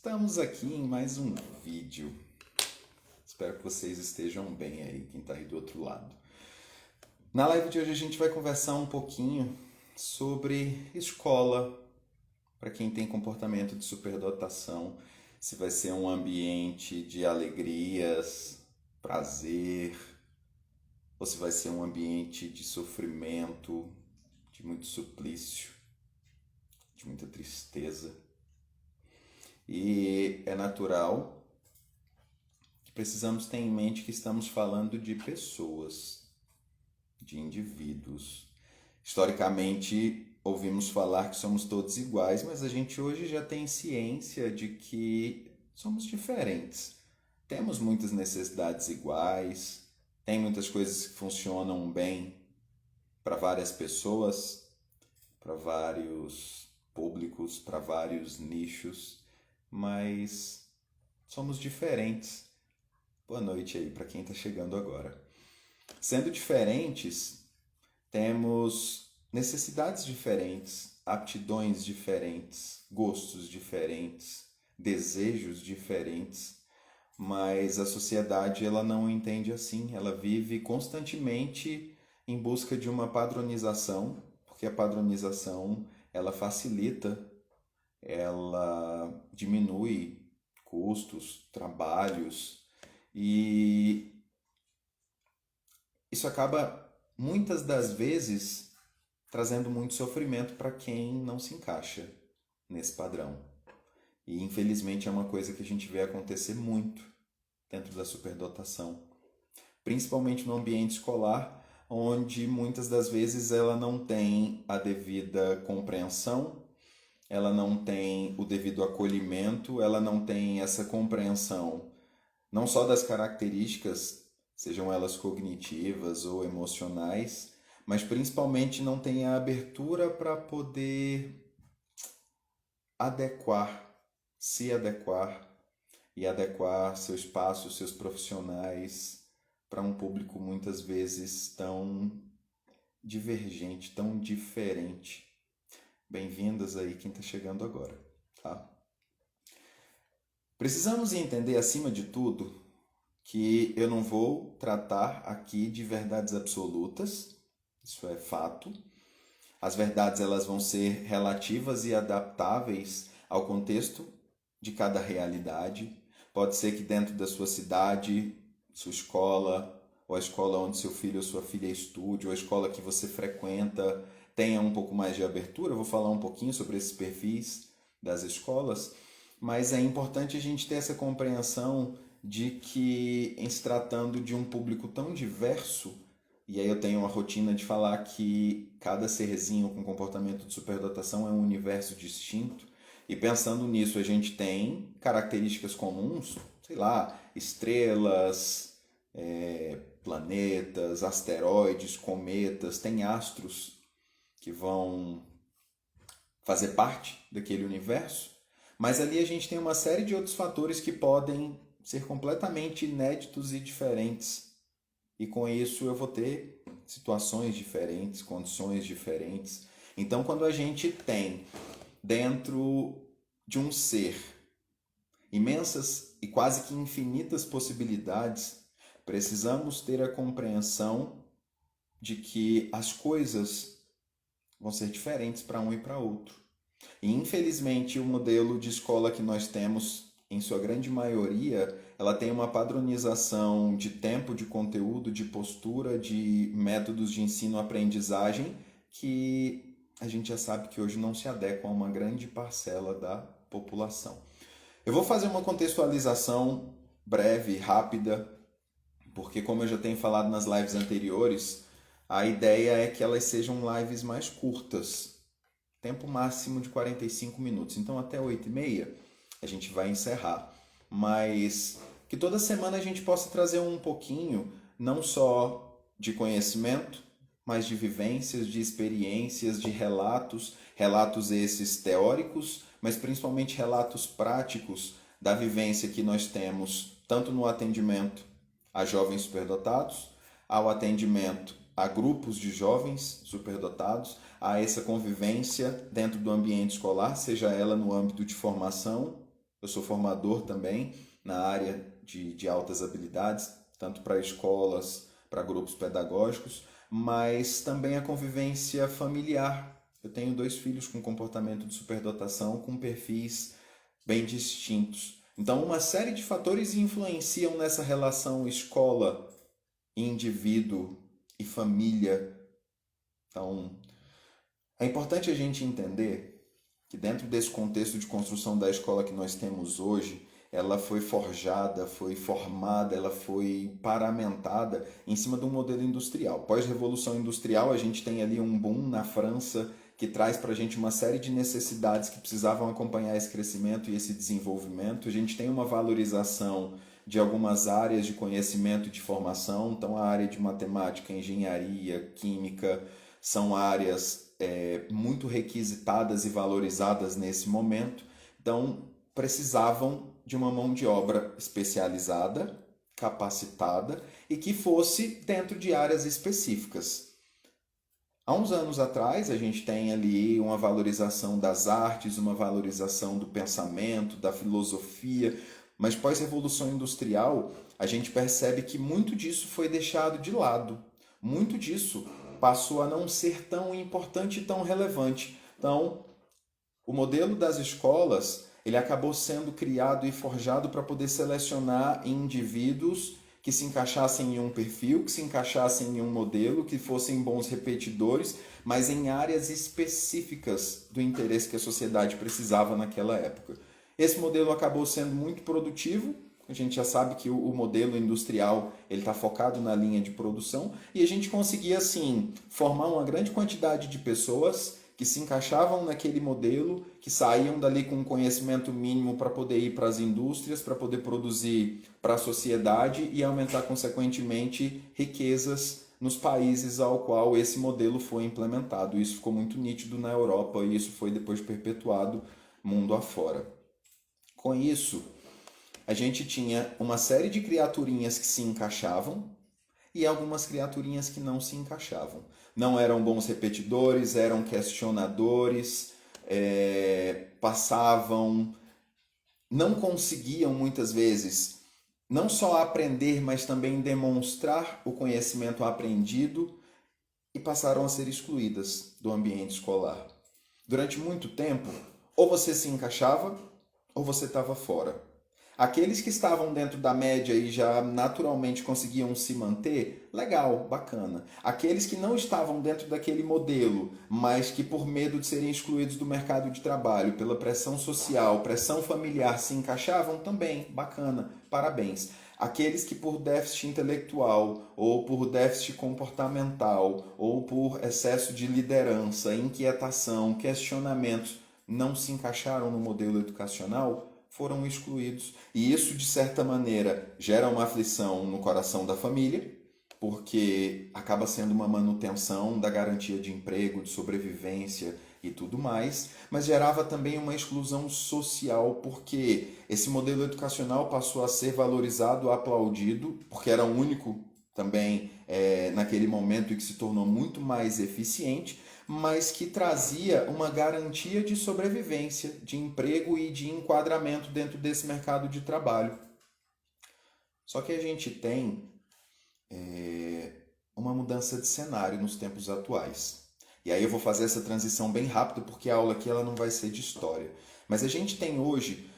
Estamos aqui em mais um vídeo. Espero que vocês estejam bem aí, quem está aí do outro lado. Na live de hoje a gente vai conversar um pouquinho sobre escola, para quem tem comportamento de superdotação, se vai ser um ambiente de alegrias, prazer, ou se vai ser um ambiente de sofrimento, de muito suplício, de muita tristeza. E é natural que precisamos ter em mente que estamos falando de pessoas, de indivíduos. Historicamente, ouvimos falar que somos todos iguais, mas a gente hoje já tem ciência de que somos diferentes. Temos muitas necessidades iguais, tem muitas coisas que funcionam bem para várias pessoas, para vários públicos, para vários nichos, mas somos diferentes. Boa noite aí para quem está chegando agora. Sendo diferentes, temos necessidades diferentes, aptidões diferentes, gostos diferentes, desejos diferentes, mas a sociedade ela não entende assim, ela vive constantemente em busca de uma padronização, porque a padronização ela facilita, ela diminui custos, trabalhos e isso acaba muitas das vezes trazendo muito sofrimento para quem não se encaixa nesse padrão. E infelizmente é uma coisa que a gente vê acontecer muito dentro da superdotação, principalmente no ambiente escolar, onde muitas das vezes ela não tem a devida compreensão, ela não tem o devido acolhimento, ela não tem essa compreensão não só das características, sejam elas cognitivas ou emocionais, mas principalmente não tem a abertura para poder se adequar e adequar seu espaço, seus profissionais para um público muitas vezes tão divergente, tão diferente. Bem-vindas aí quem está chegando agora, tá? Precisamos entender, acima de tudo, que eu não vou tratar aqui de verdades absolutas, isso é fato. As verdades elas vão ser relativas e adaptáveis ao contexto de cada realidade. Pode ser que dentro da sua cidade, sua escola, ou a escola onde seu filho ou sua filha estude, ou a escola que você frequenta, tenha um pouco mais de abertura. Eu vou falar um pouquinho sobre esses perfis das escolas, mas é importante a gente ter essa compreensão de que, em se tratando de um público tão diverso, e aí eu tenho uma rotina de falar que cada serzinho com comportamento de superdotação é um universo distinto, e pensando nisso a gente tem características comuns, sei lá, estrelas, planetas, asteroides, cometas, tem astros que vão fazer parte daquele universo, mas ali a gente tem uma série de outros fatores que podem ser completamente inéditos e diferentes. E com isso eu vou ter situações diferentes, condições diferentes. Então, quando a gente tem dentro de um ser imensas e quase que infinitas possibilidades, precisamos ter a compreensão de que as coisas vão ser diferentes para um e para outro. E infelizmente o modelo de escola que nós temos, em sua grande maioria, ela tem uma padronização de tempo, de conteúdo, de postura, de métodos de ensino-aprendizagem que a gente já sabe que hoje não se adequam a uma grande parcela da população. Eu vou fazer uma contextualização breve, rápida, porque como eu já tenho falado nas lives anteriores, a ideia é que elas sejam lives mais curtas, tempo máximo de 45 minutos. Então até 8h30 a gente vai encerrar. Mas que toda semana a gente possa trazer um pouquinho, não só de conhecimento, mas de vivências, de experiências, de relatos, relatos esses teóricos, mas principalmente relatos práticos da vivência que nós temos, tanto no atendimento a jovens superdotados, ao atendimento a grupos de jovens superdotados, a essa convivência dentro do ambiente escolar, seja ela no âmbito de formação Eu sou formador também na área de altas habilidades, tanto para escolas, para grupos pedagógicos, mas também a convivência familiar. Eu tenho 2 filhos com comportamento de superdotação, com perfis bem distintos. Então, uma série de fatores influenciam nessa relação escola, indivíduo e família. Então, é importante a gente entender que dentro desse contexto de construção da escola que nós temos hoje, ela foi forjada, foi formada, ela foi paramentada em cima de um modelo industrial. Pós-revolução industrial, a gente tem ali um boom na França que traz para a gente uma série de necessidades que precisavam acompanhar esse crescimento e esse desenvolvimento. A gente tem uma valorização de algumas áreas de conhecimento e de formação, então a área de matemática, engenharia, química, são áreas muito requisitadas e valorizadas nesse momento, então precisavam de uma mão de obra especializada, capacitada e que fosse dentro de áreas específicas. Há uns anos atrás, a gente tem ali uma valorização das artes, uma valorização do pensamento, da filosofia, mas pós-revolução industrial, a gente percebe que muito disso foi deixado de lado. Muito disso passou a não ser tão importante e tão relevante. Então, o modelo das escolas, ele acabou sendo criado e forjado para poder selecionar indivíduos que se encaixassem em um perfil, que se encaixassem em um modelo, que fossem bons repetidores, mas em áreas específicas do interesse que a sociedade precisava naquela época. Esse modelo acabou sendo muito produtivo. A gente já sabe que o modelo industrial ele está focado na linha de produção e a gente conseguia assim formar uma grande quantidade de pessoas que se encaixavam naquele modelo, que saíam dali com um conhecimento mínimo para poder ir para as indústrias, para poder produzir para a sociedade e aumentar consequentemente riquezas nos países ao qual esse modelo foi implementado. Isso ficou muito nítido na Europa e isso foi depois perpetuado mundo afora. Com isso, a gente tinha uma série de criaturinhas que se encaixavam e algumas criaturinhas que não se encaixavam. Não eram bons repetidores, eram questionadores, passavam, não conseguiam muitas vezes não só aprender, mas também demonstrar o conhecimento aprendido e passaram a ser excluídas do ambiente escolar. Durante muito tempo, ou você se encaixava ou você estava fora. Aqueles que estavam dentro da média e já naturalmente conseguiam se manter, legal, bacana. Aqueles que não estavam dentro daquele modelo, mas que por medo de serem excluídos do mercado de trabalho, pela pressão social, pressão familiar, se encaixavam, também, bacana, parabéns. Aqueles que por déficit intelectual, ou por déficit comportamental, ou por excesso de liderança, inquietação, questionamentos, não se encaixaram no modelo educacional, foram excluídos. E isso, de certa maneira, gera uma aflição no coração da família, porque acaba sendo uma manutenção da garantia de emprego, de sobrevivência e tudo mais, mas gerava também uma exclusão social, porque esse modelo educacional passou a ser valorizado, aplaudido, porque era o único também naquele momento e que se tornou muito mais eficiente, mas que trazia uma garantia de sobrevivência, de emprego e de enquadramento dentro desse mercado de trabalho. Só que a gente tem uma mudança de cenário nos tempos atuais. E aí eu vou fazer essa transição bem rápido, porque a aula aqui ela não vai ser de história. Mas a gente tem hoje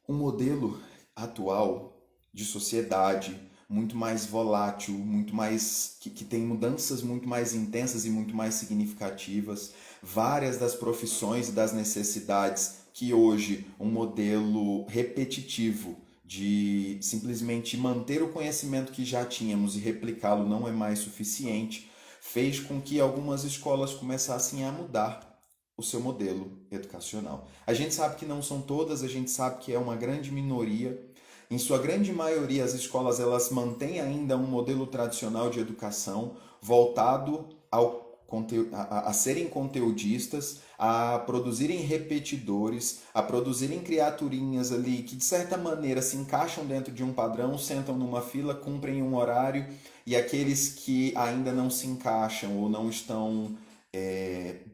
um modelo atual de sociedade muito mais volátil, muito mais que tem mudanças muito mais intensas e muito mais significativas. Várias das profissões e das necessidades que hoje um modelo repetitivo de simplesmente manter o conhecimento que já tínhamos e replicá-lo não é mais suficiente, fez com que algumas escolas começassem a mudar o seu modelo educacional. A gente sabe que não são todas, a gente sabe que é uma grande minoria. Em sua grande maioria, as escolas elas mantêm ainda um modelo tradicional de educação voltado a serem conteudistas, a produzirem repetidores, a produzirem criaturinhas ali que de certa maneira se encaixam dentro de um padrão, sentam numa fila, cumprem um horário, e aqueles que ainda não se encaixam ou não estão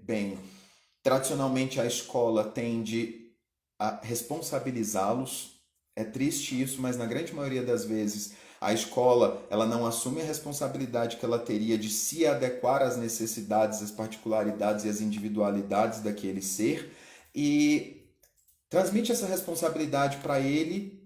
bem. Tradicionalmente a escola tende a responsabilizá-los. É triste isso, mas na grande maioria das vezes a escola ela não assume a responsabilidade que ela teria de se adequar às necessidades, às particularidades e às individualidades daquele ser e transmite essa responsabilidade para ele,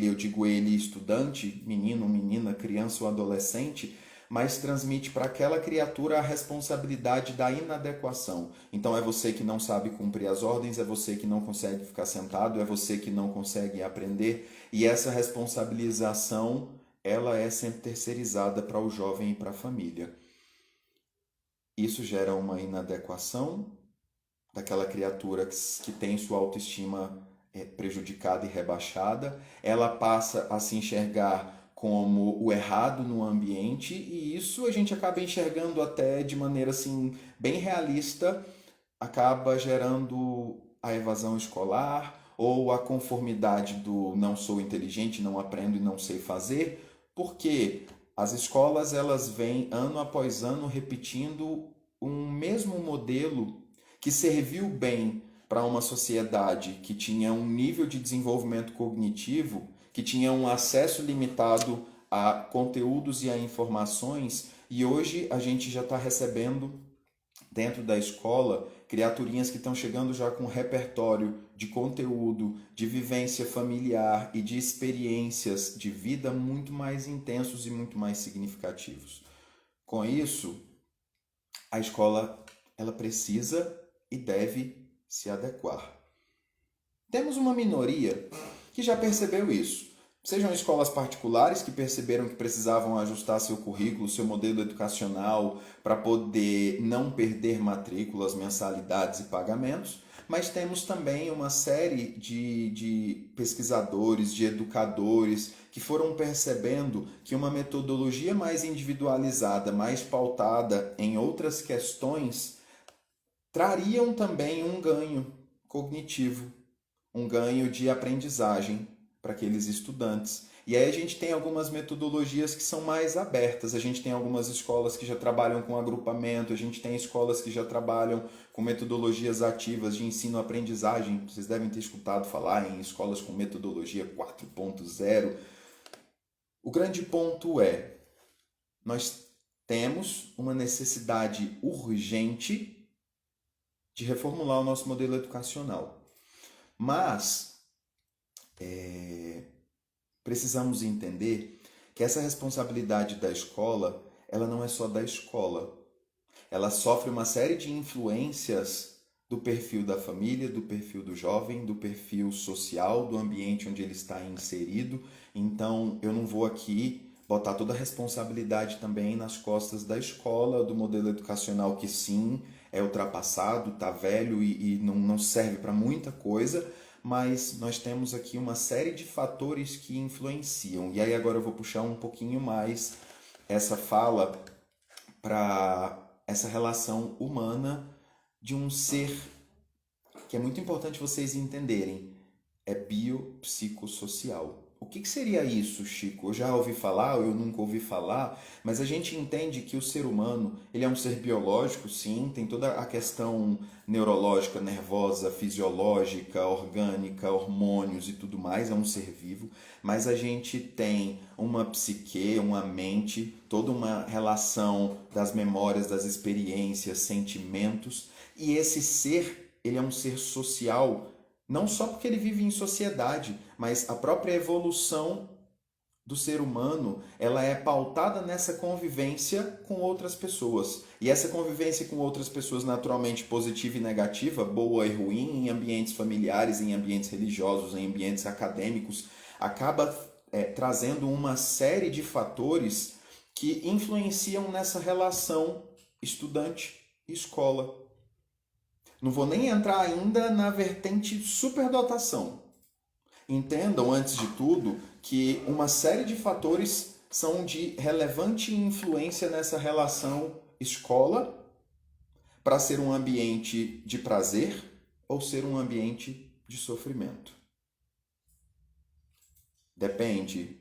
eu digo ele, estudante, menino, menina, criança ou adolescente, mas transmite para aquela criatura a responsabilidade da inadequação. Então é você que não sabe cumprir as ordens, é você que não consegue ficar sentado, é você que não consegue aprender, e essa responsabilização, ela é sempre terceirizada para o jovem e para a família. Isso gera uma inadequação daquela criatura que tem sua autoestima prejudicada e rebaixada, ela passa a se enxergar como o errado no ambiente e isso a gente acaba enxergando até de maneira assim bem realista, acaba gerando a evasão escolar ou a conformidade do não sou inteligente, não aprendo e não sei fazer, porque as escolas elas vêm ano após ano repetindo um mesmo modelo que serviu bem para uma sociedade que tinha um nível de desenvolvimento cognitivo, que tinha um acesso limitado a conteúdos e a informações, e hoje a gente já está recebendo dentro da escola criaturinhas que estão chegando já com um repertório de conteúdo, de vivência familiar e de experiências de vida muito mais intensos e muito mais significativos. Com isso, a escola ela precisa e deve se adequar. Temos uma minoria que já percebeu isso. Sejam escolas particulares que perceberam que precisavam ajustar seu currículo, seu modelo educacional para poder não perder matrículas, mensalidades e pagamentos, mas temos também uma série de pesquisadores, de educadores que foram percebendo que uma metodologia mais individualizada, mais pautada em outras questões, trariam também um ganho cognitivo, um ganho de aprendizagem para aqueles estudantes. E aí a gente tem algumas metodologias que são mais abertas, a gente tem algumas escolas que já trabalham com agrupamento, a gente tem escolas que já trabalham com metodologias ativas de ensino-aprendizagem. Vocês devem ter escutado falar em escolas com metodologia 4.0. O grande ponto é, nós temos uma necessidade urgente de reformular o nosso modelo educacional. Mas precisamos entender que essa responsabilidade da escola, ela não é só da escola. Ela sofre uma série de influências do perfil da família, do perfil do jovem, do perfil social, do ambiente onde ele está inserido. Então, eu não vou aqui botar toda a responsabilidade também nas costas da escola, do modelo educacional que sim, é ultrapassado, está velho e não serve para muita coisa, mas nós temos aqui uma série de fatores que influenciam. E aí agora eu vou puxar um pouquinho mais essa fala para essa relação humana de um ser que é muito importante vocês entenderem. É biopsicossocial. O que seria isso, Chico? Eu já ouvi falar, eu nunca ouvi falar, mas a gente entende que o ser humano, ele é um ser biológico, sim, tem toda a questão neurológica, nervosa, fisiológica, orgânica, hormônios e tudo mais, é um ser vivo, mas a gente tem uma psique, uma mente, toda uma relação das memórias, das experiências, sentimentos, e esse ser, ele é um ser social, não só porque ele vive em sociedade, mas a própria evolução do ser humano, ela é pautada nessa convivência com outras pessoas. E essa convivência com outras pessoas, naturalmente positiva e negativa, boa e ruim, em ambientes familiares, em ambientes religiosos, em ambientes acadêmicos, acaba trazendo uma série de fatores que influenciam nessa relação estudante-escola. Não vou nem entrar ainda na vertente superdotação. Entendam, antes de tudo, que uma série de fatores são de relevante influência nessa relação escola para ser um ambiente de prazer ou ser um ambiente de sofrimento. Depende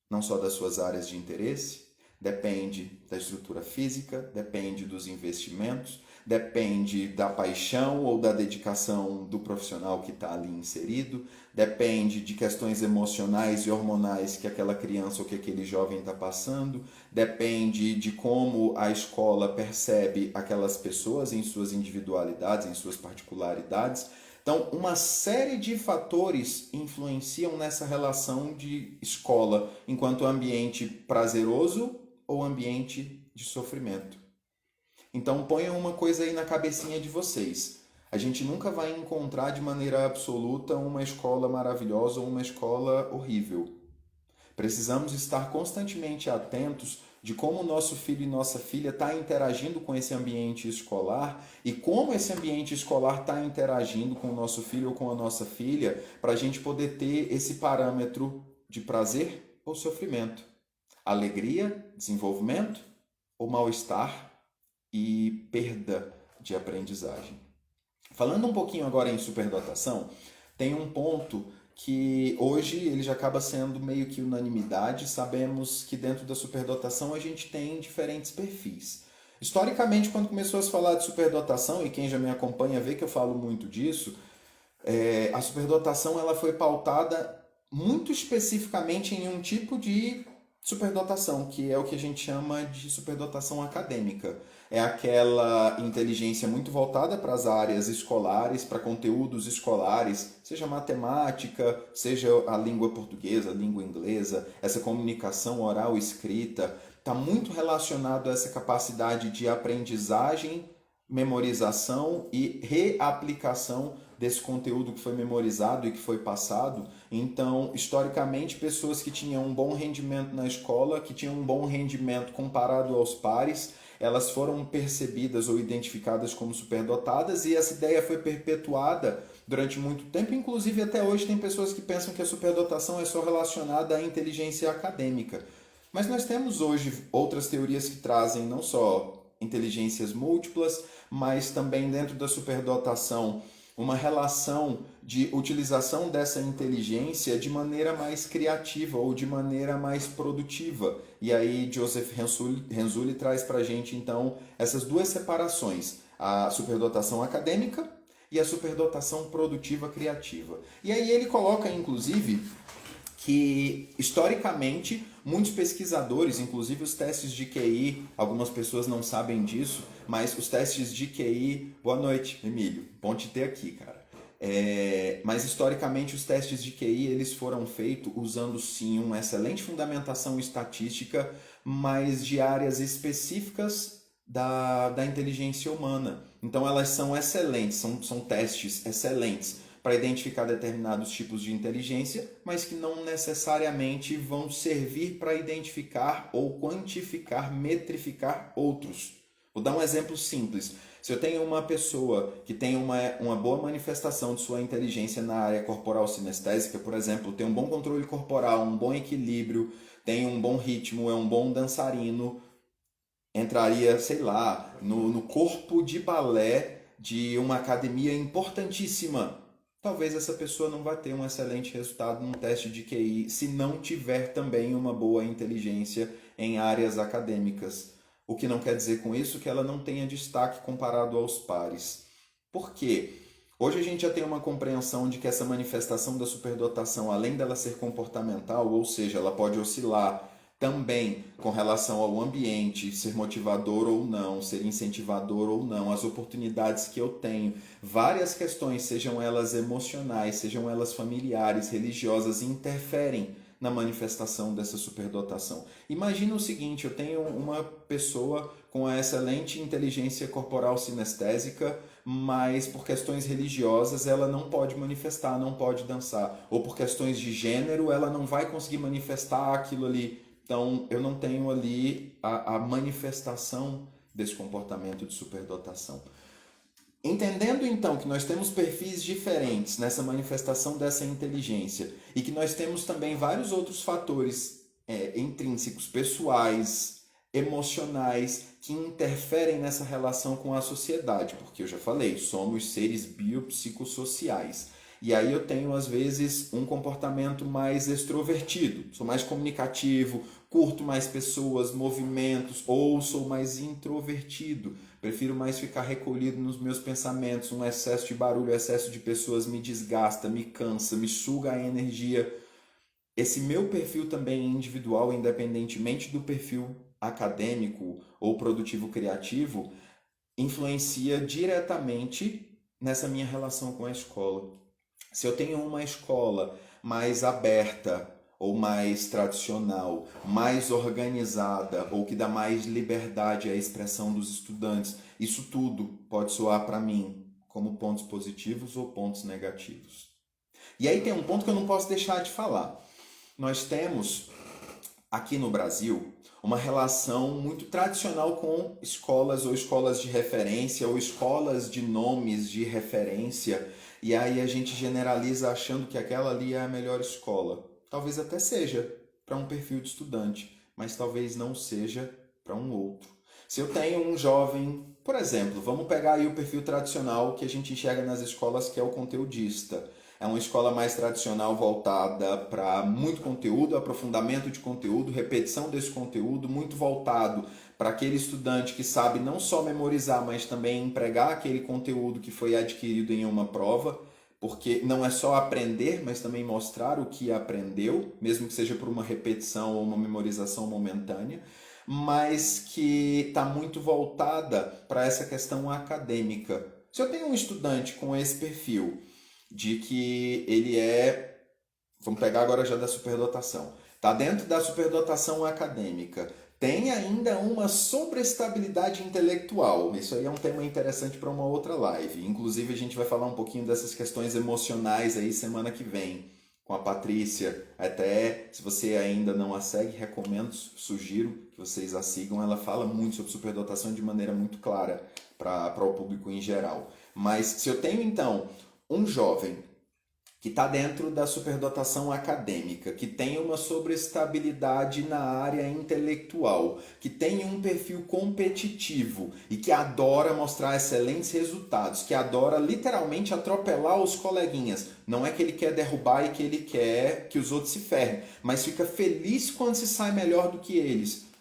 não só das suas áreas de interesse, depende da estrutura física, depende dos investimentos, depende da paixão ou da dedicação do profissional que está ali inserido, depende de questões emocionais e hormonais que aquela criança ou que aquele jovem está passando, depende de como a escola percebe aquelas pessoas em suas individualidades, em suas particularidades. Então, uma série de fatores influenciam nessa relação de escola enquanto ambiente prazeroso ou ambiente de sofrimento. Então, ponham uma coisa aí na cabecinha de vocês. A gente nunca vai encontrar de maneira absoluta uma escola maravilhosa ou uma escola horrível. Precisamos estar constantemente atentos de como o nosso filho e nossa filha está interagindo com esse ambiente escolar e como esse ambiente escolar está interagindo com o nosso filho ou com a nossa filha, para a gente poder ter esse parâmetro de prazer ou sofrimento, alegria, desenvolvimento ou mal-estar e perda de aprendizagem. Falando um pouquinho agora em superdotação, tem um ponto que hoje ele já acaba sendo meio que unanimidade. Sabemos que dentro da superdotação a gente tem diferentes perfis. Historicamente, quando começou a se falar de superdotação, e quem já me acompanha vê que eu falo muito disso, a superdotação ela foi pautada muito especificamente em um tipo de superdotação, que é o que a gente chama de superdotação acadêmica. É aquela inteligência muito voltada para as áreas escolares, para conteúdos escolares, seja matemática, seja a língua portuguesa, a língua inglesa, essa comunicação oral e escrita, está muito relacionado a essa capacidade de aprendizagem, memorização e reaplicação desse conteúdo que foi memorizado e que foi passado. Então, historicamente, pessoas que tinham um bom rendimento na escola, que tinham um bom rendimento comparado aos pares, elas foram percebidas ou identificadas como superdotadas, e essa ideia foi perpetuada durante muito tempo. Inclusive, até hoje tem pessoas que pensam que a superdotação é só relacionada à inteligência acadêmica. Mas nós temos hoje outras teorias que trazem não só inteligências múltiplas, mas também dentro da superdotação uma relação de utilização dessa inteligência de maneira mais criativa ou de maneira mais produtiva. E aí Joseph Renzulli traz para a gente então essas duas separações, a superdotação acadêmica e a superdotação produtiva criativa. E aí ele coloca inclusive que historicamente muitos pesquisadores, inclusive os testes de QI, algumas pessoas não sabem disso, mas os testes de QI... Boa noite, Emílio. Bom te ter aqui, cara. Mas historicamente os testes de QI eles foram feitos usando sim uma excelente fundamentação estatística, mas de áreas específicas da inteligência humana. Então elas são excelentes, são testes excelentes para identificar determinados tipos de inteligência, mas que não necessariamente vão servir para identificar ou quantificar, metrificar outros. Vou dar um exemplo simples. Se eu tenho uma pessoa que tem uma boa manifestação de sua inteligência na área corporal sinestésica, por exemplo, tem um bom controle corporal, um bom equilíbrio, tem um bom ritmo, é um bom dançarino, entraria, sei lá, no corpo de balé de uma academia importantíssima. Talvez essa pessoa não vá ter um excelente resultado num teste de QI se não tiver também uma boa inteligência em áreas acadêmicas. O que não quer dizer com isso que ela não tenha destaque comparado aos pares. Por quê? Hoje a gente já tem uma compreensão de que essa manifestação da superdotação, além dela ser comportamental, ou seja, ela pode oscilar também com relação ao ambiente, ser motivador ou não, ser incentivador ou não, as oportunidades que eu tenho, várias questões, sejam elas emocionais, sejam elas familiares, religiosas, interferem na manifestação dessa superdotação. Imagina o seguinte, eu tenho uma pessoa com a excelente inteligência corporal sinestésica, mas por questões religiosas ela não pode manifestar, não pode dançar, ou por questões de gênero ela não vai conseguir manifestar aquilo ali. Então, eu não tenho ali a manifestação desse comportamento de superdotação. Entendendo, então, que nós temos perfis diferentes nessa manifestação dessa inteligência e que nós temos também vários outros fatores intrínsecos, pessoais, emocionais, que interferem nessa relação com a sociedade, porque eu já falei, somos seres biopsicossociais. E aí eu tenho, às vezes, um comportamento mais extrovertido, sou mais comunicativo, curto mais pessoas, movimentos, ou sou mais introvertido, prefiro mais ficar recolhido nos meus pensamentos, um excesso de barulho, excesso de pessoas me desgasta, me cansa, me suga a energia. Esse meu perfil também é individual, independentemente do perfil acadêmico ou produtivo criativo, influencia diretamente nessa minha relação com a escola. Se eu tenho uma escola mais aberta ou mais tradicional, mais organizada ou que dá mais liberdade à expressão dos estudantes, isso tudo pode soar para mim como pontos positivos ou pontos negativos. E aí tem um ponto que eu não posso deixar de falar. Nós temos aqui no Brasil uma relação muito tradicional com escolas ou escolas de referência ou escolas de nomes de referência, e aí a gente generaliza achando que aquela ali é a melhor escola. Talvez até seja para um perfil de estudante, mas talvez não seja para um outro. Se eu tenho um jovem, por exemplo, vamos pegar aí o perfil tradicional que a gente enxerga nas escolas, que é o conteudista. É uma escola mais tradicional voltada para muito conteúdo, aprofundamento de conteúdo, repetição desse conteúdo, muito voltado para aquele estudante que sabe não só memorizar, mas também empregar aquele conteúdo que foi adquirido em uma prova, porque não é só aprender, mas também mostrar o que aprendeu, mesmo que seja por uma repetição ou uma memorização momentânea, mas que está muito voltada para essa questão acadêmica. Se eu tenho um estudante com esse perfil, de que ele é, vamos pegar agora já da superdotação, está dentro da superdotação acadêmica, tem ainda uma sobreestabilidade intelectual. Isso aí é um tema interessante para uma outra live. Inclusive a gente vai falar um pouquinho dessas questões emocionais aí semana que vem com a Patrícia. Até se você ainda não a segue, recomendo, sugiro que vocês a sigam. Ela fala muito sobre superdotação de maneira muito clara para o público em geral. Mas se eu tenho então um jovem que está dentro da superdotação acadêmica, que tem uma sobreestabilidade na área intelectual, que tem um perfil competitivo e que adora mostrar excelentes resultados, que adora literalmente atropelar os coleguinhas. Não é que ele quer derrubar e que ele quer que os outros se ferrem, mas fica feliz quando se sai melhor do que eles.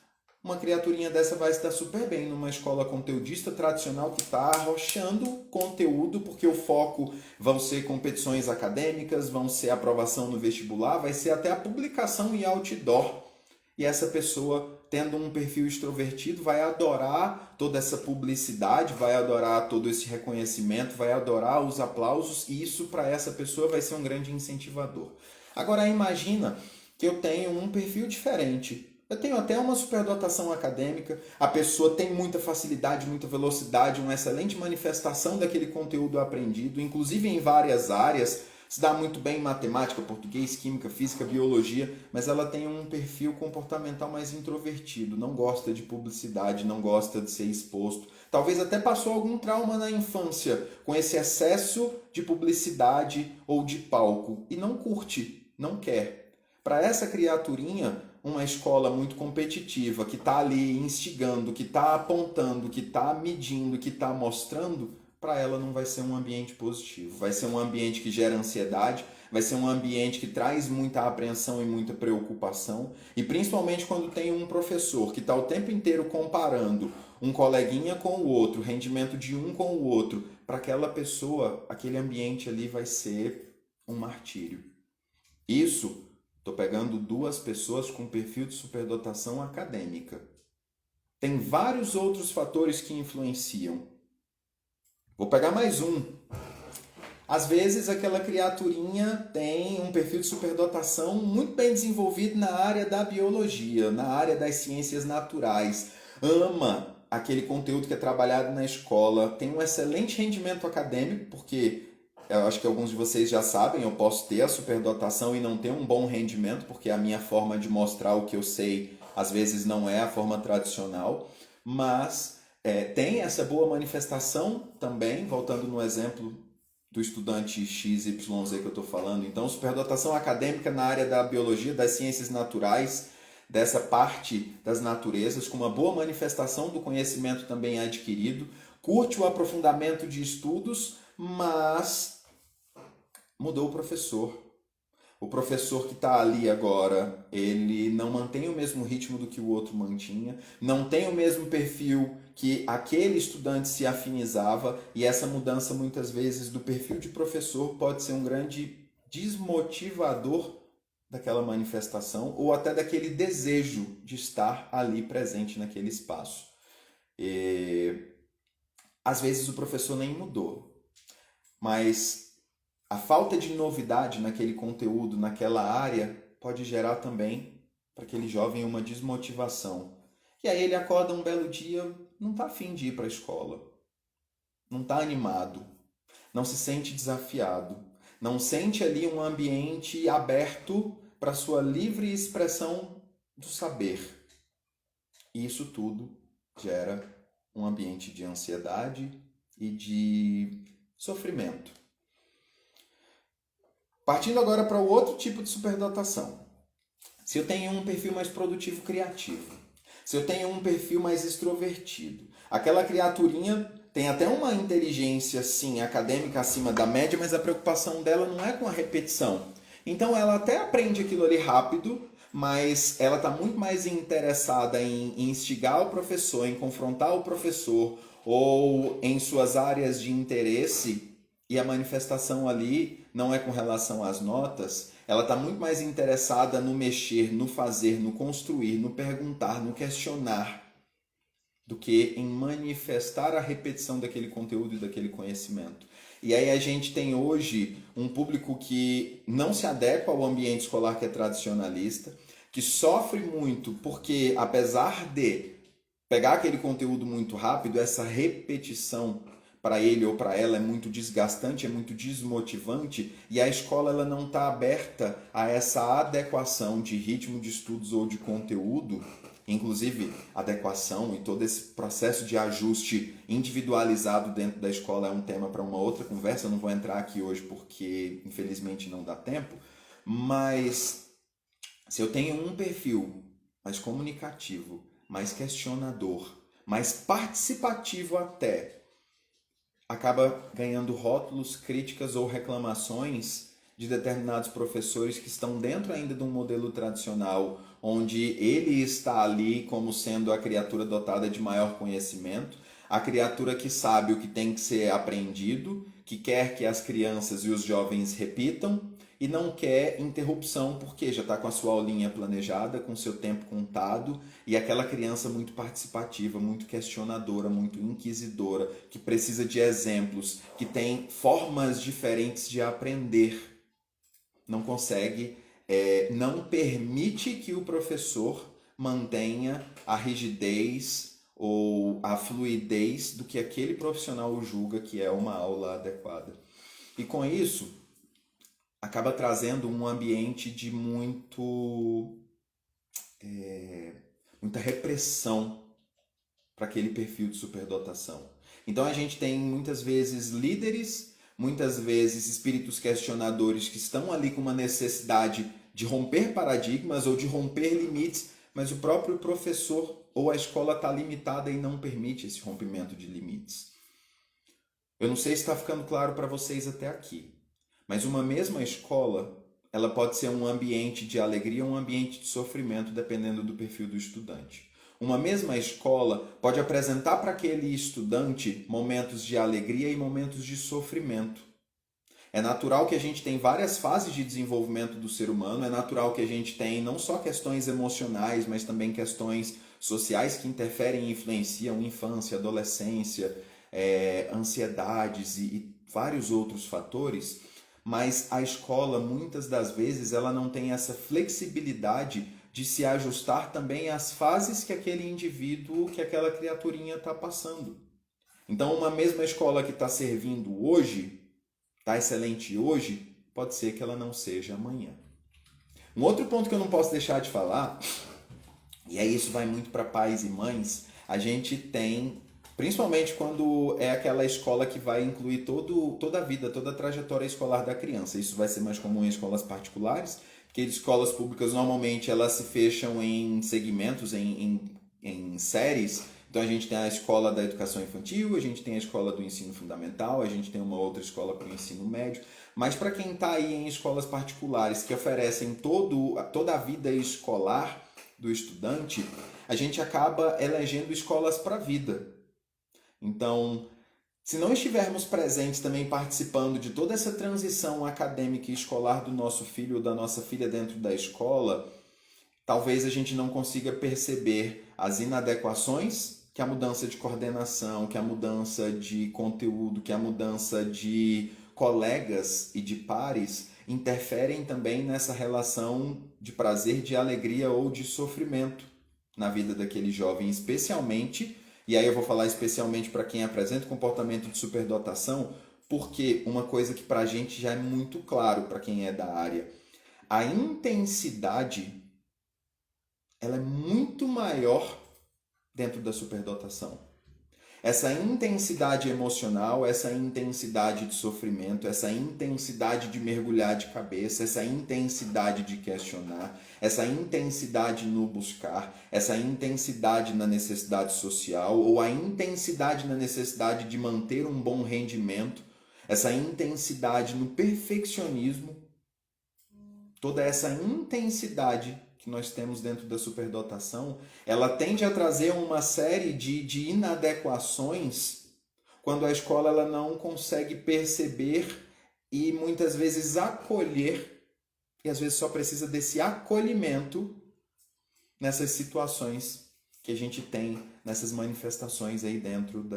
Uma criaturinha dessa vai se dar super bem numa escola conteudista tradicional que está arrochando conteúdo, porque o foco vão ser competições acadêmicas, vão ser aprovação no vestibular, vai ser até a publicação em outdoor. E essa pessoa, tendo um perfil extrovertido, vai adorar toda essa publicidade, vai adorar todo esse reconhecimento, vai adorar os aplausos, e isso para essa pessoa vai ser um grande incentivador. Agora imagina que eu tenho um perfil diferente. Eu tenho até uma superdotação acadêmica, a pessoa tem muita facilidade, muita velocidade, uma excelente manifestação daquele conteúdo aprendido, inclusive em várias áreas, se dá muito bem em matemática, português, química, física, biologia, mas ela tem um perfil comportamental mais introvertido, não gosta de publicidade, não gosta de ser exposto. Talvez até passou algum trauma na infância com esse excesso de publicidade ou de palco e não curte, não quer. Para essa criaturinha, uma escola muito competitiva, que está ali instigando, que está apontando, que está medindo, que está mostrando, para ela não vai ser um ambiente positivo. Vai ser um ambiente que gera ansiedade, vai ser um ambiente que traz muita apreensão e muita preocupação. E principalmente quando tem um professor que está o tempo inteiro comparando um coleguinha com o outro, o rendimento de um com o outro, para aquela pessoa, aquele ambiente ali vai ser um martírio. Isso, estou pegando duas pessoas com perfil de superdotação acadêmica. Tem vários outros fatores que influenciam. Vou pegar mais um. Às vezes aquela criaturinha tem um perfil de superdotação muito bem desenvolvido na área da biologia, na área das ciências naturais. Ama aquele conteúdo que é trabalhado na escola, tem um excelente rendimento acadêmico, porque eu acho que alguns de vocês já sabem, eu posso ter a superdotação e não ter um bom rendimento, porque a minha forma de mostrar o que eu sei, às vezes, não é a forma tradicional, mas tem essa boa manifestação também, voltando no exemplo do estudante XYZ que eu estou falando. Então, superdotação acadêmica na área da biologia, das ciências naturais, dessa parte das naturezas, com uma boa manifestação do conhecimento também adquirido, curte o aprofundamento de estudos, mas mudou o professor. O professor que está ali agora, ele não mantém o mesmo ritmo do que o outro mantinha, não tem o mesmo perfil que aquele estudante se afinizava, e essa mudança muitas vezes do perfil de professor pode ser um grande desmotivador daquela manifestação ou até daquele desejo de estar ali presente naquele espaço. E, às vezes o professor nem mudou, mas a falta de novidade naquele conteúdo, naquela área, pode gerar também para aquele jovem uma desmotivação. E aí ele acorda um belo dia, não está afim de ir para a escola, não está animado, não se sente desafiado, não sente ali um ambiente aberto para sua livre expressão do saber. E isso tudo gera um ambiente de ansiedade e de sofrimento. Partindo agora para o outro tipo de superdotação. Se eu tenho um perfil mais produtivo criativo, se eu tenho um perfil mais extrovertido, aquela criaturinha tem até uma inteligência, sim, acadêmica acima da média, mas a preocupação dela não é com a repetição. Então ela até aprende aquilo ali rápido, mas ela está muito mais interessada em instigar o professor, em confrontar o professor ou em suas áreas de interesse, e a manifestação ali não é com relação às notas. Ela está muito mais interessada no mexer, no fazer, no construir, no perguntar, no questionar, do que em manifestar a repetição daquele conteúdo e daquele conhecimento. E aí a gente tem hoje um público que não se adequa ao ambiente escolar que é tradicionalista, que sofre muito porque, apesar de pegar aquele conteúdo muito rápido, essa repetição para ele ou para ela é muito desgastante, é muito desmotivante, e a escola ela não está aberta a essa adequação de ritmo de estudos ou de conteúdo, inclusive adequação e todo esse processo de ajuste individualizado dentro da escola é um tema para uma outra conversa, eu não vou entrar aqui hoje porque infelizmente não dá tempo, mas se eu tenho um perfil mais comunicativo, mais questionador, mais participativo até, acaba ganhando rótulos, críticas ou reclamações de determinados professores que estão dentro ainda de um modelo tradicional, onde ele está ali como sendo a criatura dotada de maior conhecimento, a criatura que sabe o que tem que ser aprendido, que quer que as crianças e os jovens repitam e não quer interrupção porque já está com a sua aulinha planejada, com o seu tempo contado, e aquela criança muito participativa, muito questionadora, muito inquisidora, que precisa de exemplos, que tem formas diferentes de aprender, não consegue, não permite que o professor mantenha a rigidez ou a fluidez do que aquele profissional julga que é uma aula adequada. E com isso, acaba trazendo um ambiente de muita repressão para aquele perfil de superdotação. Então a gente tem muitas vezes líderes, muitas vezes espíritos questionadores que estão ali com uma necessidade de romper paradigmas ou de romper limites, mas o próprio professor ou a escola está limitada e não permite esse rompimento de limites. Eu não sei se está ficando claro para vocês até aqui, mas uma mesma escola, ela pode ser um ambiente de alegria ou um ambiente de sofrimento, dependendo do perfil do estudante. Uma mesma escola pode apresentar para aquele estudante momentos de alegria e momentos de sofrimento. É natural que a gente tenha várias fases de desenvolvimento do ser humano, é natural que a gente tenha não só questões emocionais, mas também questões sociais que interferem e influenciam infância, adolescência, ansiedades e vários outros fatores, mas a escola, muitas das vezes, ela não tem essa flexibilidade de se ajustar também às fases que aquele indivíduo, que aquela criaturinha está passando. Então, uma mesma escola que está servindo hoje, está excelente hoje, pode ser que ela não seja amanhã. Um outro ponto que eu não posso deixar de falar, e aí isso vai muito para pais e mães, a gente tem, principalmente quando é aquela escola que vai incluir toda a vida, toda a trajetória escolar da criança. Isso vai ser mais comum em escolas particulares, porque escolas públicas normalmente elas se fecham em segmentos, em séries. Então a gente tem a escola da educação infantil, a gente tem a escola do ensino fundamental, a gente tem uma outra escola para o ensino médio. Mas para quem está aí em escolas particulares que oferecem toda a vida escolar do estudante, a gente acaba elegendo escolas para a vida. Então, se não estivermos presentes também participando de toda essa transição acadêmica e escolar do nosso filho ou da nossa filha dentro da escola, talvez a gente não consiga perceber as inadequações que a mudança de coordenação, que a mudança de conteúdo, que a mudança de colegas e de pares interferem também nessa relação de prazer, de alegria ou de sofrimento na vida daquele jovem, especialmente, e aí eu vou falar especialmente para quem apresenta comportamento de superdotação, porque uma coisa que para a gente já é muito claro para quem é da área, a intensidade ela é muito maior dentro da superdotação. Essa intensidade emocional, essa intensidade de sofrimento, essa intensidade de mergulhar de cabeça, essa intensidade de questionar, essa intensidade no buscar, essa intensidade na necessidade social ou a intensidade na necessidade de manter um bom rendimento, essa intensidade no perfeccionismo, toda essa intensidade que nós temos dentro da superdotação, ela tende a trazer uma série de inadequações quando a escola ela não consegue perceber e muitas vezes acolher, e às vezes só precisa desse acolhimento nessas situações que a gente tem, nessas manifestações aí dentro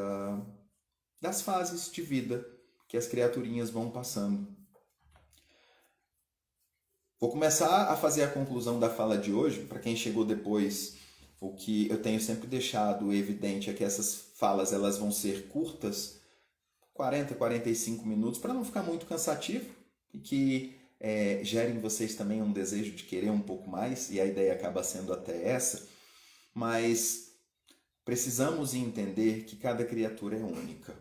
das fases de vida que as criaturinhas vão passando. Vou começar a fazer a conclusão da fala de hoje. Para quem chegou depois, o que eu tenho sempre deixado evidente é que essas falas elas vão ser curtas, 40, 45 minutos, para não ficar muito cansativo e que gerem em vocês também um desejo de querer um pouco mais, e a ideia acaba sendo até essa. Mas precisamos entender que cada criatura é única.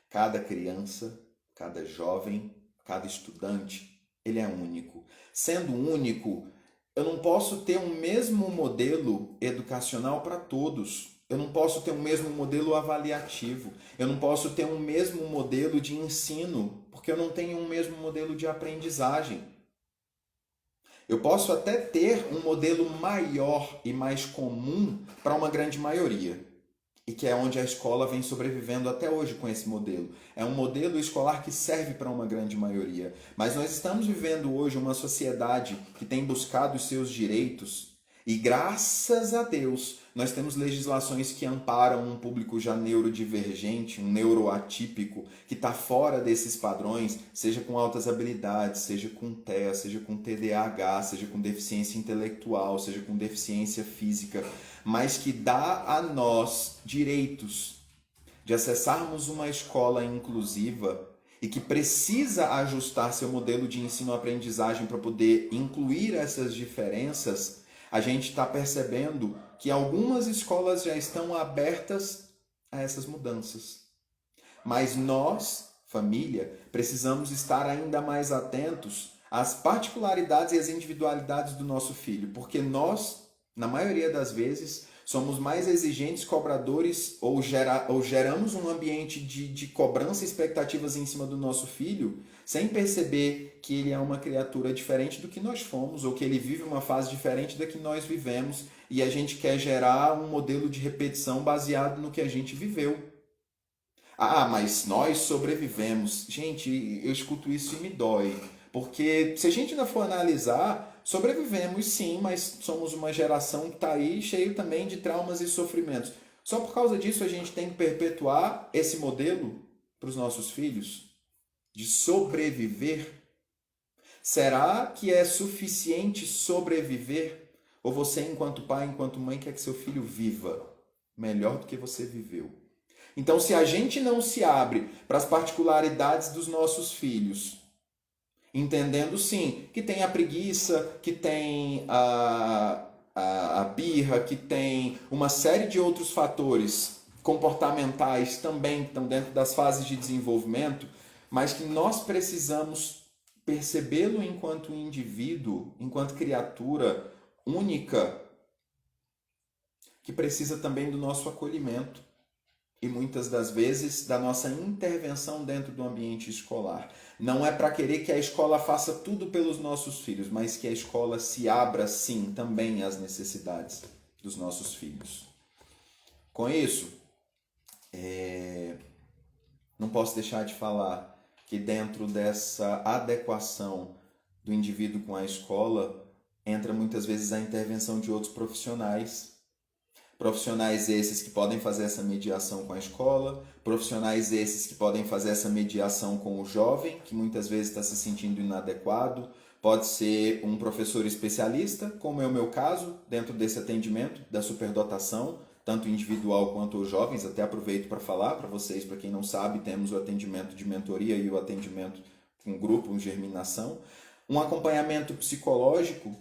Cada criança, cada jovem, cada estudante, ele é único. Sendo único, eu não posso ter um mesmo modelo educacional para todos. Eu não posso ter um mesmo modelo avaliativo. Eu não posso ter um mesmo modelo de ensino, porque eu não tenho um mesmo modelo de aprendizagem. Eu posso até ter um modelo maior e mais comum para uma grande maioria. E que é onde a escola vem sobrevivendo até hoje com esse modelo. É um modelo escolar que serve para uma grande maioria. Mas nós estamos vivendo hoje uma sociedade que tem buscado os seus direitos e, graças a Deus, nós temos legislações que amparam um público já neurodivergente, um neuroatípico, que está fora desses padrões, seja com altas habilidades, seja com TEA, seja com TDAH, seja com deficiência intelectual, seja com deficiência física, mas que dá a nós direitos de acessarmos uma escola inclusiva e que precisa ajustar seu modelo de ensino-aprendizagem para poder incluir essas diferenças. A gente está percebendo que algumas escolas já estão abertas a essas mudanças. Mas nós, família, precisamos estar ainda mais atentos às particularidades e às individualidades do nosso filho, porque nós, na maioria das vezes, somos mais exigentes, cobradores, ou geramos um ambiente de cobrança e expectativas em cima do nosso filho, sem perceber que ele é uma criatura diferente do que nós fomos, ou que ele vive uma fase diferente da que nós vivemos, e a gente quer gerar um modelo de repetição baseado no que a gente viveu. Ah, mas nós sobrevivemos. Gente, eu escuto isso e me dói. Porque se a gente ainda for analisar, sobrevivemos sim, mas somos uma geração que está aí cheio também de traumas e sofrimentos. Só por causa disso a gente tem que perpetuar esse modelo para os nossos filhos de sobreviver? Será que é suficiente sobreviver? Ou você, enquanto pai, enquanto mãe, quer que seu filho viva melhor do que você viveu? Então, se a gente não se abre para as particularidades dos nossos filhos, entendendo sim que tem a preguiça, que tem a birra, que tem uma série de outros fatores comportamentais também que estão dentro das fases de desenvolvimento, mas que nós precisamos percebê-lo enquanto indivíduo, enquanto criatura única, que precisa também do nosso acolhimento e muitas das vezes da nossa intervenção dentro do ambiente escolar. Não é para querer que a escola faça tudo pelos nossos filhos, mas que a escola se abra sim também às necessidades dos nossos filhos. Com isso, Não posso deixar de falar que dentro dessa adequação do indivíduo com a escola entra muitas vezes a intervenção de outros profissionais. Profissionais esses que podem fazer essa mediação com a escola, profissionais esses que podem fazer essa mediação com o jovem, que muitas vezes está se sentindo inadequado. Pode ser um professor especialista, como é o meu caso, dentro desse atendimento da superdotação, tanto individual quanto os jovens. Até aproveito para falar para vocês, para quem não sabe, temos o atendimento de mentoria e o atendimento com grupo, com germinação. Um acompanhamento psicológico.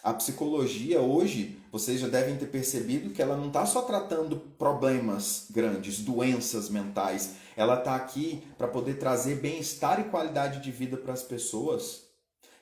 A psicologia hoje, vocês já devem ter percebido que ela não está só tratando problemas grandes, doenças mentais. Ela está aqui para poder trazer bem-estar e qualidade de vida para as pessoas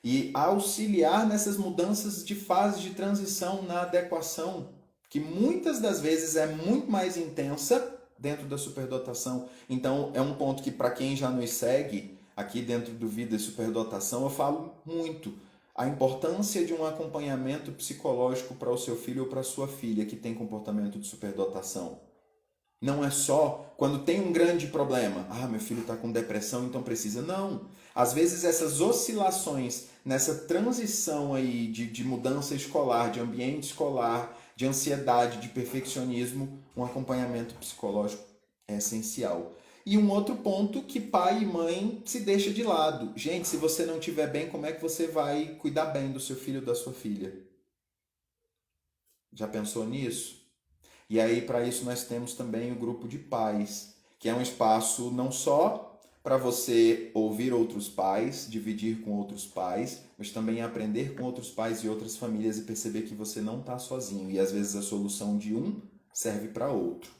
e auxiliar nessas mudanças de fase de transição na adequação, que muitas das vezes é muito mais intensa dentro da superdotação. Então, é um ponto que, para quem já nos segue aqui dentro do Vida e Superdotação, eu falo muito. A importância de um acompanhamento psicológico para o seu filho ou para a sua filha que tem comportamento de superdotação. Não é só quando tem um grande problema. Meu filho está com depressão, então precisa. Não. Às vezes essas oscilações nessa transição aí de mudança escolar, de ambiente escolar, de ansiedade, de perfeccionismo, um acompanhamento psicológico é essencial. E um outro ponto que pai e mãe se deixa de lado. Gente, se você não estiver bem, como é que você vai cuidar bem do seu filho ou da sua filha? Já pensou nisso? E aí, para isso, nós temos também o grupo de pais, que é um espaço não só para você ouvir outros pais, dividir com outros pais, mas também aprender com outros pais e outras famílias e perceber que você não está sozinho. E às vezes a solução de um serve para outro.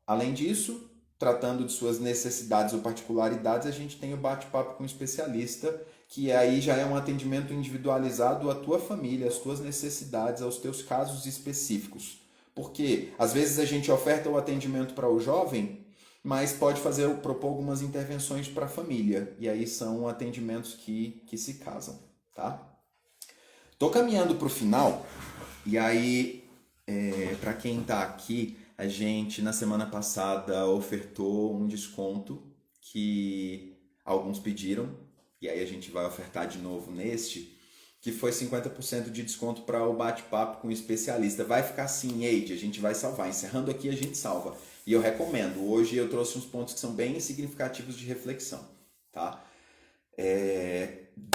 Além disso, tratando de suas necessidades ou particularidades, a gente tem o bate-papo com o especialista, que aí já é um atendimento individualizado à tua família, às tuas necessidades, aos teus casos específicos. Porque às vezes a gente oferta o atendimento para o jovem, mas pode propor algumas intervenções para a família. E aí são atendimentos que se casam, tá? Tô caminhando para o final, e aí, para quem está aqui, a gente, na semana passada, ofertou um desconto que alguns pediram, e aí a gente vai ofertar de novo neste, que foi 50% de desconto para o bate-papo com o especialista. Vai ficar assim, Eide, a gente vai salvar. Encerrando aqui, a gente salva. E eu recomendo. Hoje eu trouxe uns pontos que são bem significativos de reflexão, tá?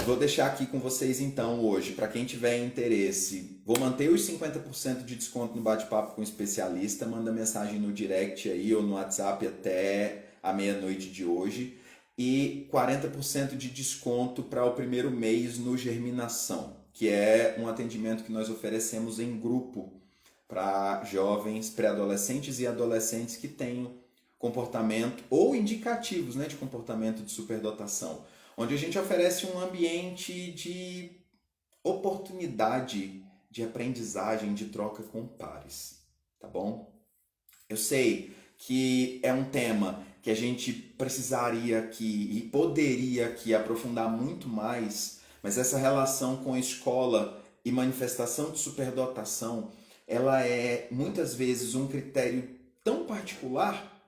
Vou deixar aqui com vocês então hoje, para quem tiver interesse, vou manter os 50% de desconto no bate-papo com o especialista, manda mensagem no direct aí ou no WhatsApp até a meia-noite de hoje, e 40% de desconto para o primeiro mês no Germinação, que é um atendimento que nós oferecemos em grupo para jovens, pré-adolescentes e adolescentes que tenham comportamento ou indicativos, né, de comportamento de superdotação, onde a gente oferece um ambiente de oportunidade de aprendizagem, de troca com pares, tá bom? Eu sei que é um tema que a gente precisaria aqui e poderia aqui aprofundar muito mais, mas essa relação com a escola e manifestação de superdotação, ela é muitas vezes um critério tão particular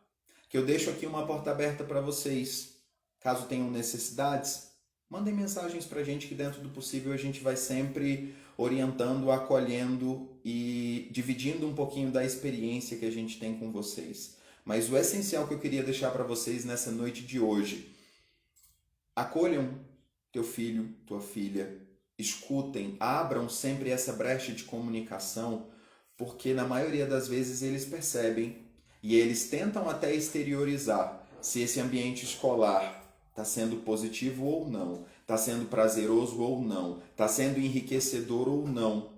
que eu deixo aqui uma porta aberta para vocês. Caso tenham necessidades, mandem mensagens para a gente que dentro do possível a gente vai sempre orientando, acolhendo e dividindo um pouquinho da experiência que a gente tem com vocês. Mas o essencial que eu queria deixar para vocês nessa noite de hoje: acolham teu filho, tua filha, escutem, abram sempre essa brecha de comunicação, porque na maioria das vezes eles percebem e eles tentam até exteriorizar se esse ambiente escolar está sendo positivo ou não, está sendo prazeroso ou não, está sendo enriquecedor ou não.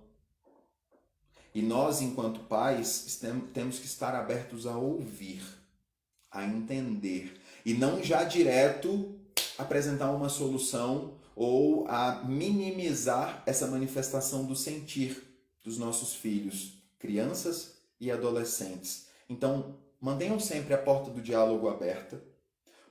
E nós, enquanto pais, temos que estar abertos a ouvir, a entender, e não já direto apresentar uma solução ou a minimizar essa manifestação do sentir dos nossos filhos, crianças e adolescentes. Então, mantenham sempre a porta do diálogo aberta.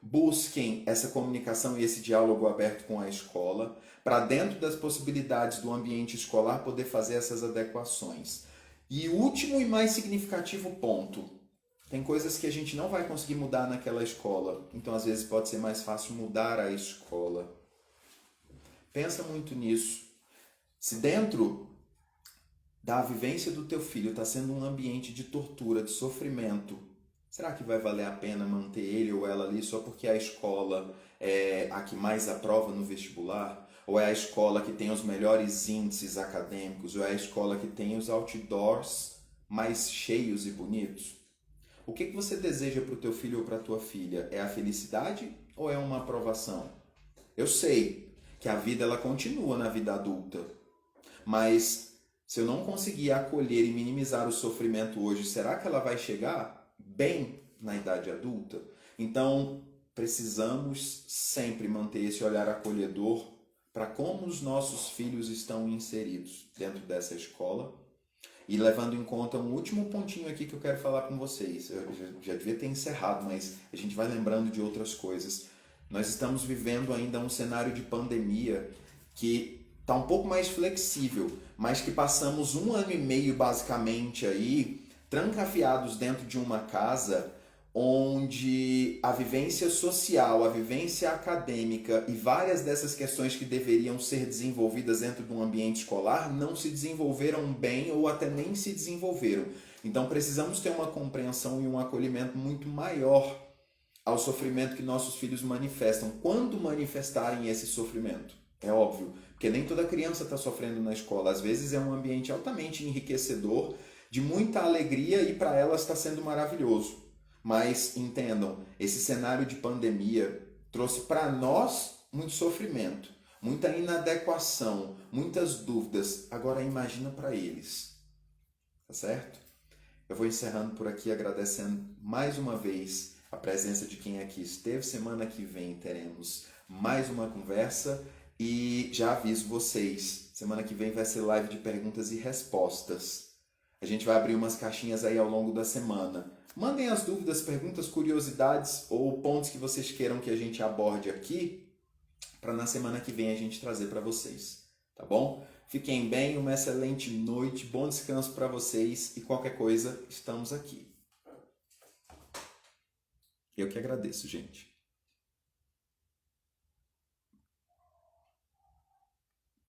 Busquem essa comunicação e esse diálogo aberto com a escola, para dentro das possibilidades do ambiente escolar poder fazer essas adequações. E o último e mais significativo ponto: Tem coisas que a gente não vai conseguir mudar naquela escola, então às vezes pode ser mais fácil mudar a escola. Pensa muito nisso. Se dentro da vivência do teu filho está sendo um ambiente de tortura, de sofrimento, será que vai valer a pena manter ele ou ela ali só porque a escola é a que mais aprova no vestibular? Ou é a escola que tem os melhores índices acadêmicos? Ou é a escola que tem os outdoors mais cheios e bonitos? O que você deseja para o teu filho ou para a tua filha? É a felicidade ou é uma aprovação? Eu sei que a vida ela continua na vida adulta, mas se eu não conseguir acolher e minimizar o sofrimento hoje, será que ela vai chegar bem na idade adulta? Então, precisamos sempre manter esse olhar acolhedor para como os nossos filhos estão inseridos dentro dessa escola. E levando em conta um último pontinho aqui que eu quero falar com vocês. Eu já devia ter encerrado, mas a gente vai lembrando de outras coisas. Nós estamos vivendo ainda um cenário de pandemia que está um pouco mais flexível, mas que passamos 1 ano e meio basicamente aí trancafiados dentro de uma casa onde a vivência social, a vivência acadêmica e várias dessas questões que deveriam ser desenvolvidas dentro de um ambiente escolar não se desenvolveram bem ou até nem se desenvolveram. Então precisamos ter uma compreensão e um acolhimento muito maior ao sofrimento que nossos filhos manifestam, quando manifestarem esse sofrimento. É óbvio, porque nem toda criança está sofrendo na escola. Às vezes é um ambiente altamente enriquecedor, de muita alegria e para elas está sendo maravilhoso. Mas entendam, esse cenário de pandemia trouxe para nós muito sofrimento, muita inadequação, muitas dúvidas. Agora imagina para eles, tá certo? Eu vou encerrando por aqui agradecendo mais uma vez a presença de quem aqui esteve. Semana que vem teremos mais uma conversa e já aviso vocês, semana que vem vai ser live de perguntas e respostas. A gente vai abrir umas caixinhas aí ao longo da semana. Mandem as dúvidas, perguntas, curiosidades ou pontos que vocês queiram que a gente aborde aqui para na semana que vem a gente trazer para vocês, tá bom? Fiquem bem, uma excelente noite, bom descanso para vocês e qualquer coisa, estamos aqui. Eu que agradeço, gente.